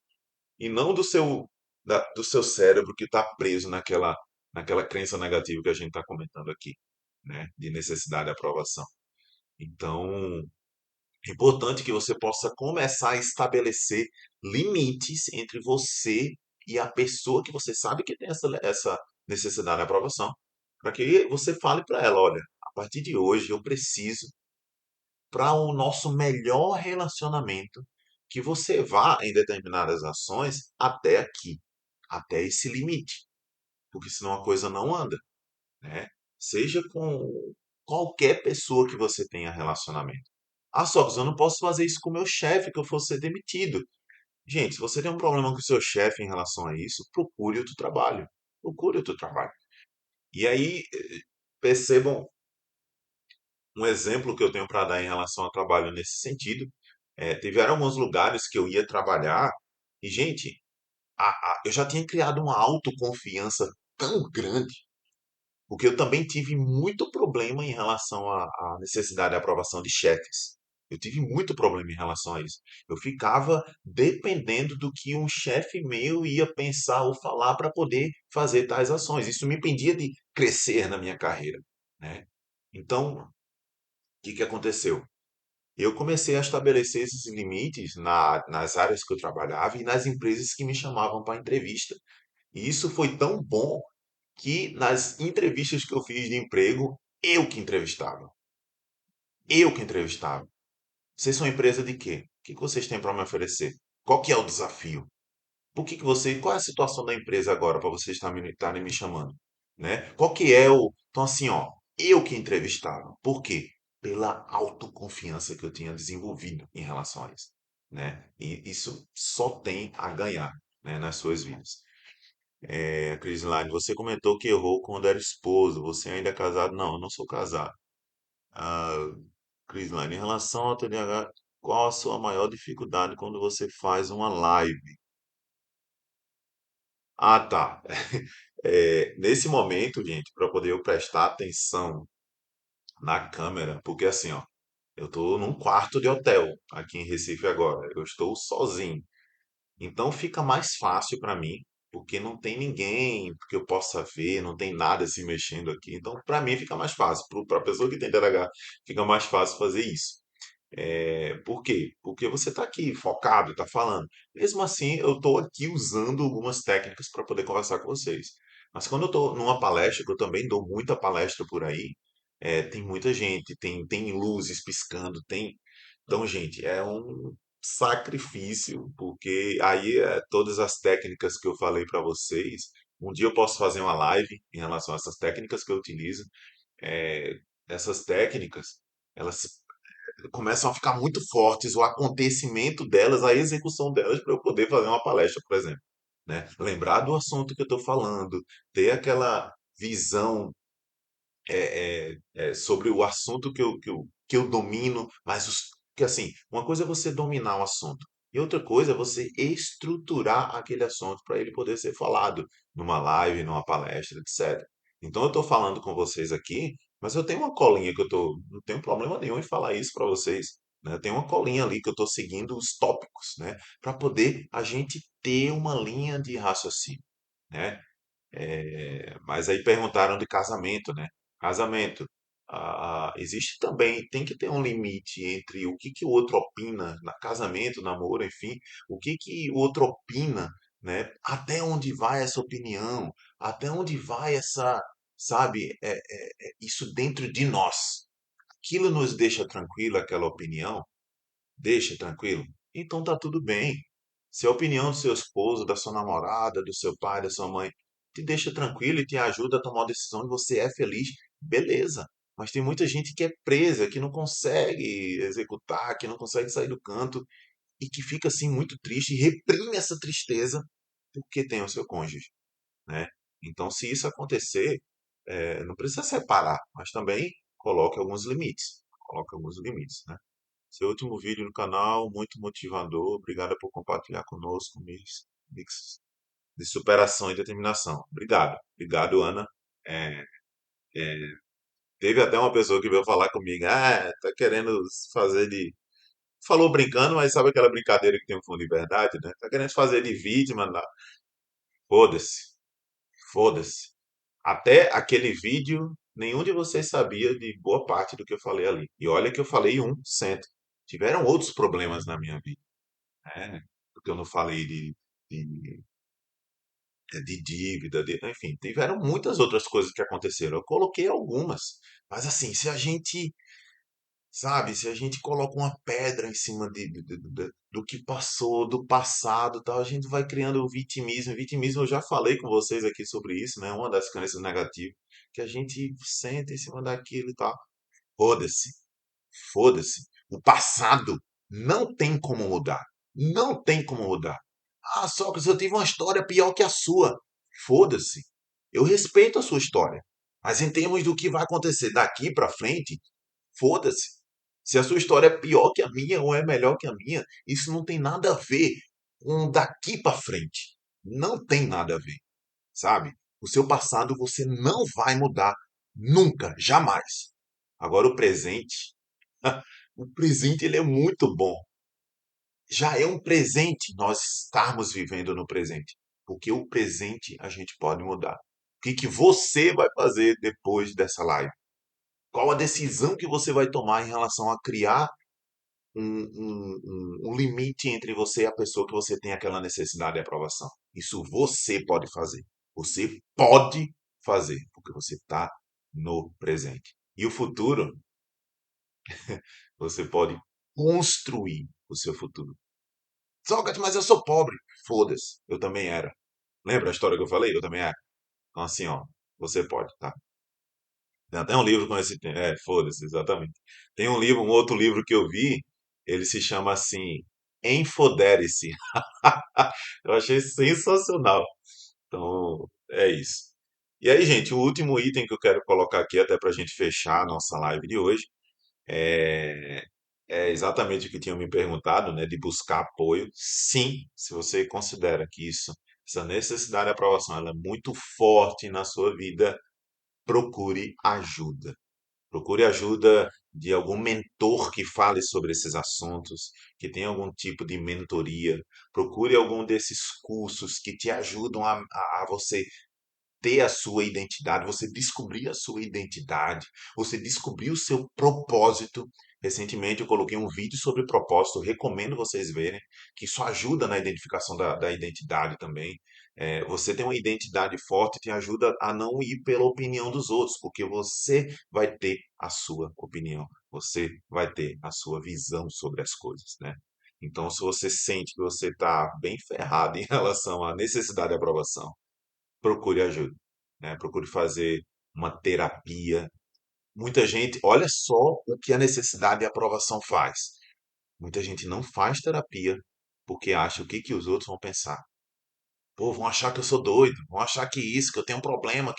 e não do seu cérebro que está preso naquela crença negativa que a gente está comentando aqui, né? De necessidade de aprovação. Então, é importante que você possa começar a estabelecer limites entre você e a pessoa que você sabe que tem essa necessidade de aprovação, para que você fale para ela, olha, a partir de hoje eu preciso para o nosso melhor relacionamento que você vá em determinadas ações até aqui, até esse limite, porque senão a coisa não anda, né? Seja com qualquer pessoa que você tenha relacionamento. Ah, Sócrates, eu não posso fazer isso com o meu chefe, que eu fosse ser demitido. Gente, se você tem um problema com o seu chefe em relação a isso, procure outro trabalho. Procure outro trabalho. E aí, percebam um exemplo que eu tenho para dar em relação ao trabalho nesse sentido. Tiveram alguns lugares que eu ia trabalhar e, gente, eu já tinha criado uma autoconfiança tão grande, porque eu também tive muito problema em relação à necessidade de aprovação de chefes. Eu tive muito problema em relação a isso. Eu ficava dependendo do que um chefe meu ia pensar ou falar para poder fazer tais ações. Isso me impedia de crescer na minha carreira, né? Então, que aconteceu? Eu comecei a estabelecer esses limites nas áreas que eu trabalhava e nas empresas que me chamavam para entrevista. E isso foi tão bom que nas entrevistas que eu fiz de emprego, eu que entrevistava. Eu que entrevistava. Vocês são empresa de quê? O que vocês têm para me oferecer? Qual que é o desafio? Qual é a situação da empresa agora para vocês estarem me chamando, né? Qual que é o, então assim, ó, eu que entrevistava. Por quê? Pela autoconfiança que eu tinha desenvolvido em relação a isso, né? E isso só tem a ganhar, né, nas suas vidas. Crislaine, você comentou que errou quando era esposo. Você ainda é casado? Não, eu não sou casado. Ah, Crislaine, em relação ao TDAH, qual a sua maior dificuldade quando você faz uma live? Ah, tá. Nesse momento, gente, para poder eu prestar atenção na câmera, porque assim, ó, eu tô num quarto de hotel aqui em Recife agora. Eu estou sozinho. Então fica mais fácil para mim, porque não tem ninguém que eu possa ver, não tem nada se mexendo aqui. Então, para mim fica mais fácil. Para a pessoa que tem TDAH, fica mais fácil fazer isso. Por quê? Porque você está aqui focado, está falando. Mesmo assim, eu estou aqui usando algumas técnicas para poder conversar com vocês. Mas quando eu estou numa palestra, que eu também dou muita palestra por aí, tem muita gente, tem luzes piscando, tem. Então, gente, é um sacrifício, porque aí todas as técnicas que eu falei para vocês. Um dia eu posso fazer uma live em relação a essas técnicas que eu utilizo. É, essas técnicas, elas começam a ficar muito fortes, o acontecimento delas, a execução delas, para eu poder fazer uma palestra, por exemplo. Né? Lembrar do assunto que eu estou falando, ter aquela visão sobre o assunto que eu domino, mas que assim, uma coisa é você dominar o assunto, e outra coisa é você estruturar aquele assunto para ele poder ser falado numa live, numa palestra, etc. Então eu estou falando com vocês aqui, mas eu tenho uma colinha que não tenho problema nenhum em falar isso para vocês. Né? Tem uma colinha ali que eu estou seguindo os tópicos, né? Para poder a gente ter uma linha de raciocínio, né? Mas aí perguntaram de casamento, né? Casamento. Existe também, tem que ter um limite entre o que que o outro opina na casamento, namoro, enfim, o que que o outro opina, né? Até onde vai essa opinião? Até onde vai essa, sabe, isso dentro de nós? Aquilo nos deixa tranquilo, aquela opinião? Deixa tranquilo? Então tá tudo bem. Se a opinião do seu esposo, da sua namorada, do seu pai, da sua mãe te deixa tranquilo e te ajuda a tomar uma decisão e você é feliz, beleza. Mas tem muita gente que é presa, que não consegue executar, que não consegue sair do canto e que fica assim muito triste e reprime essa tristeza porque tem o seu cônjuge, né? Então, se isso acontecer, não precisa separar, mas também coloque alguns limites. Coloque alguns limites, né? Seu último vídeo no canal, muito motivador. Obrigado por compartilhar conosco mix de superação e determinação. Obrigado. Obrigado, Ana. É, é, teve até uma pessoa que veio falar comigo. Ah, tá querendo fazer de. Falou brincando, mas sabe aquela brincadeira que tem um fundo de verdade, né? Tá querendo fazer de vítima. Não. Foda-se. Foda-se. Até aquele vídeo, nenhum de vocês sabia de boa parte do que eu falei ali. E olha que eu falei 1%. Tiveram outros problemas na minha vida. Porque eu não falei de dívida, enfim, tiveram muitas outras coisas que aconteceram. Eu coloquei algumas, mas assim, se a gente, sabe, se a gente coloca uma pedra em cima do que passou, do passado, e tal, a gente vai criando o vitimismo. Vitimismo, eu já falei com vocês aqui sobre isso, né? Uma das crenças negativas, que a gente senta em cima daquilo e tal. Foda-se. Foda-se. O passado não tem como mudar. Não tem como mudar. Ah, Sócrates, eu tive uma história pior que a sua. Foda-se. Eu respeito a sua história. Mas em termos do que vai acontecer daqui pra frente, foda-se. Se a sua história é pior que a minha ou é melhor que a minha, isso não tem nada a ver com daqui pra frente. Não tem nada a ver, sabe? O seu passado você não vai mudar nunca, jamais. Agora o presente, o presente ele é muito bom. Já é um presente nós estarmos vivendo no presente, porque o presente a gente pode mudar. O que que você vai fazer depois dessa live? Qual a decisão que você vai tomar em relação a criar um limite entre você e a pessoa que você tem aquela necessidade de aprovação? Isso você pode fazer. Você pode fazer, porque você está no presente. E o futuro, você pode construir o seu futuro. Sócrates, mas eu sou pobre. Foda-se, eu também era. Lembra a história que eu falei? Eu também era. Então, assim, ó, você pode, tá? Tem até um livro com esse tema. É, foda-se, exatamente. Tem um livro, um outro livro que eu vi, ele se chama assim, Enfodere-se. Eu achei sensacional. Então, é isso. E aí, gente, o último item que eu quero colocar aqui, até para a gente fechar a nossa live de hoje, é, é exatamente o que tinham me perguntado, né, de buscar apoio. Sim, se você considera que isso, essa necessidade de aprovação, ela é muito forte na sua vida, procure ajuda. Procure ajuda de algum mentor que fale sobre esses assuntos, que tenha algum tipo de mentoria. Procure algum desses cursos que te ajudam a você ter a sua identidade, você descobrir a sua identidade, você descobrir o seu propósito. Recentemente eu coloquei um vídeo sobre propósito, recomendo vocês verem, que isso ajuda na identificação da identidade também. Você tem uma identidade forte te ajuda a não ir pela opinião dos outros, porque você vai ter a sua opinião, você vai ter a sua visão sobre as coisas, né? Então, se você sente que você está bem ferrado em relação à necessidade de aprovação, procure ajuda, né? Procure fazer uma terapia. Muita gente, olha só o que a necessidade de aprovação faz. Muita gente não faz terapia porque acha o que que os outros vão pensar. Pô, vão achar que eu sou doido, vão achar que isso, que eu tenho um problema.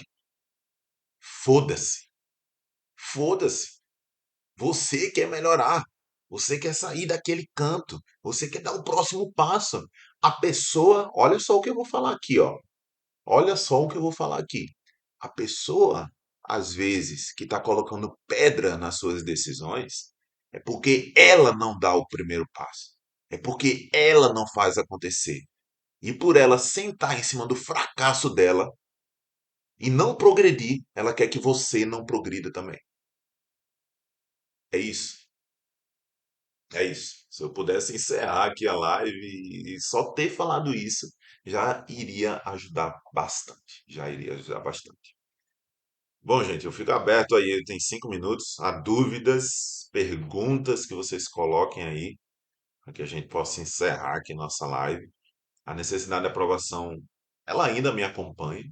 Foda-se, foda-se. Você quer melhorar. Você quer sair daquele canto. Você quer dar o próximo passo. A pessoa, olha só o que eu vou falar aqui, ó. Olha só o que eu vou falar aqui. A pessoa, às vezes, que está colocando pedra nas suas decisões, é porque ela não dá o primeiro passo. É porque ela não faz acontecer. E por ela sentar em cima do fracasso dela e não progredir, ela quer que você não progrida também. É isso. É isso. Se eu pudesse encerrar aqui a live e só ter falado isso, já iria ajudar bastante. Já iria ajudar bastante. Bom, gente, eu fico aberto aí, tem 5 minutos, a dúvidas, perguntas que vocês coloquem aí, para que a gente possa encerrar aqui nossa live. A necessidade de aprovação, ela ainda me acompanha,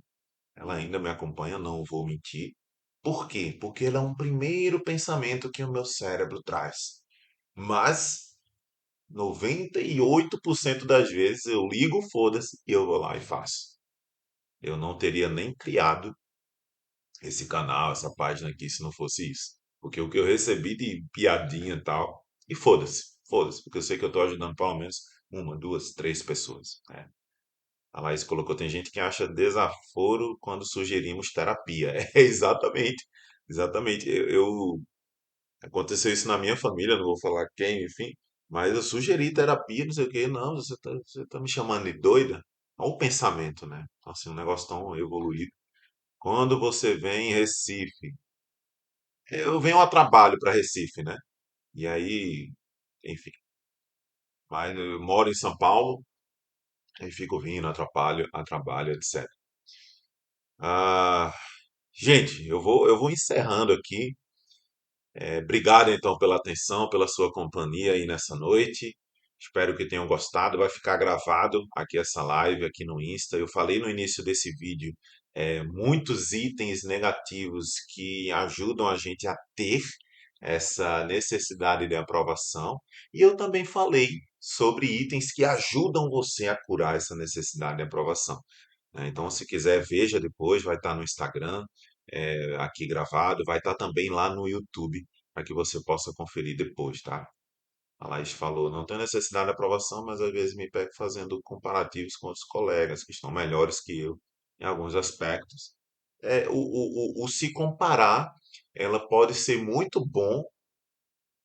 ela ainda me acompanha, não vou mentir. Por quê? Porque ela é um primeiro pensamento que o meu cérebro traz. Mas 98% das vezes eu ligo o foda-se e eu vou lá e faço. Eu não teria nem criado esse canal, essa página aqui, se não fosse isso. Porque o que eu recebi de piadinha e tal, e foda-se, foda-se, porque eu sei que eu tô ajudando pelo menos uma, duas, três pessoas, né? A Laís colocou, tem gente que acha desaforo quando sugerimos terapia. É exatamente, exatamente. Aconteceu isso na minha família, não vou falar quem, enfim, mas eu sugeri terapia, não sei o quê. Não, você tá me chamando de doida? Olha o pensamento, né? Então, assim, um negócio tão evoluído. Quando você vem em Recife, eu venho a trabalho para Recife, né? E aí, enfim, mas eu moro em São Paulo, aí fico vindo, atrapalho, a trabalho, etc. Ah, gente, eu vou encerrando aqui. Obrigado então pela atenção, pela sua companhia aí nessa noite. Espero que tenham gostado. Vai ficar gravado aqui essa live aqui no Insta. Eu falei no início desse vídeo muitos itens negativos que ajudam a gente a ter essa necessidade de aprovação. E eu também falei sobre itens que ajudam você a curar essa necessidade de aprovação, né? Então, se quiser, veja depois, vai estar no Instagram, aqui gravado, vai estar também lá no YouTube, para que você possa conferir depois, tá? A Laís falou, não tenho necessidade de aprovação, mas às vezes me pego fazendo comparativos com outros colegas que estão melhores que eu em alguns aspectos. O se comparar, ela pode ser muito bom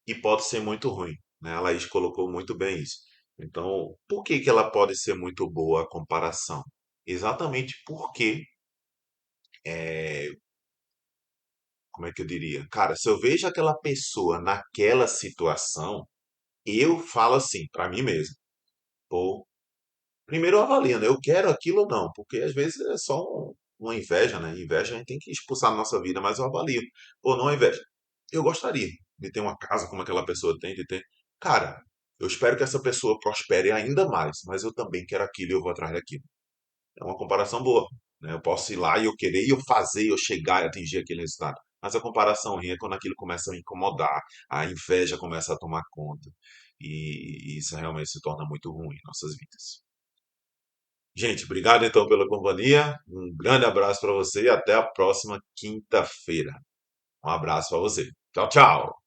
e pode ser muito ruim, né? A Laís colocou muito bem isso. Então, por que que ela pode ser muito boa a comparação? Exatamente porque como é que eu diria? Cara, se eu vejo aquela pessoa naquela situação, eu falo assim pra mim mesmo, pô, primeiro eu avalio, né? Eu quero aquilo ou não, porque às vezes é só uma inveja, né? Inveja a gente tem que expulsar da nossa vida, mas eu avalio. Pô, não é inveja. Eu gostaria de ter uma casa como aquela pessoa tem, de ter. Cara, eu espero que essa pessoa prospere ainda mais, mas eu também quero aquilo e eu vou atrás daquilo. É uma comparação boa, né? Eu posso ir lá e eu querer, e eu fazer, eu chegar e atingir aquele resultado. Mas a comparação ruim é quando aquilo começa a me incomodar, a inveja começa a tomar conta. E isso realmente se torna muito ruim em nossas vidas. Gente, obrigado então pela companhia. Um grande abraço para você e até a próxima quinta-feira. Um abraço para você. Tchau, tchau.